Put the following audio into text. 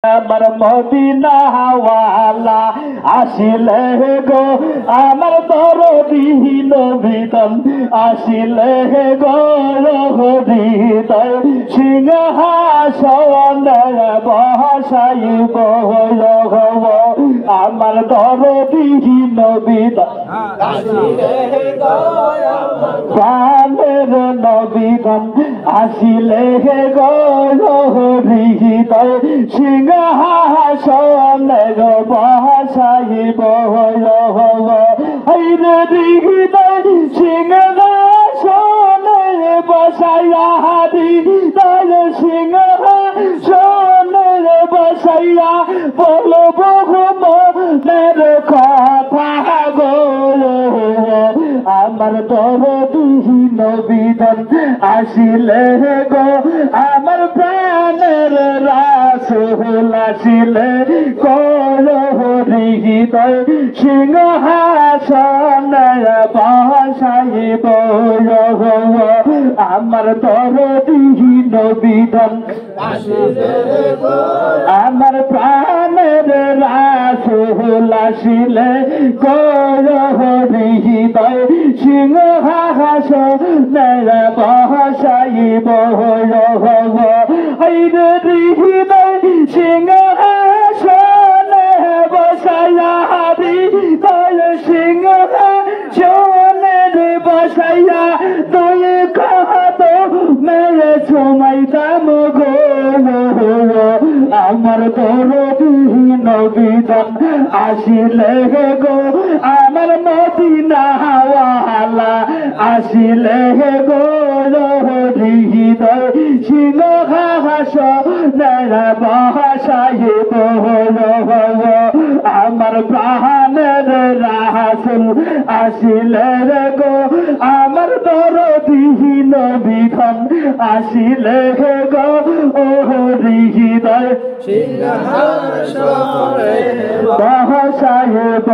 আমার মদিনা ওয়ালা আসিলে গো আমার দরদি নবীতন আসিলে গো হৃদয় সিংহাসনে বসাইব আমার দরদি নবীতন আসিলে গো প্রাণের নবীতন আসিলে গো হৃদয় সিংহাসনে বসাইব হৃদয় সিংহাসনে বসাইয়া হৃদয় সিংহাসনে বসাইয়া বলব মনের কথা গো আমার দরদি নবীতন আসিলে গো আমার প্রাণের রাসূল আসিলে হৃদয় সিংহাসনে বসাইব আমার দরদি নবীতন আসিলে গো আমার প্রাণের রাসূল আসিলে হৃদয় সিংহাসনে বসাইব হৃদয় সিংহাসনে বসাইয়া হৃদয় সিংহাসনে বসাইয়া দুই কাঁধ মেরে চুমাইতাম গো আমার দরদি নবীতন আসিলে গো আমার মদিনা ওয়ালা আসিলে গো হৃদয় সিংহাসনে বসাইব আমার প্রাণের রাসূল আসিলে গো আমার দরদি নবীতন আসিলে গো হৃদয় সিংহাসনে বসাইব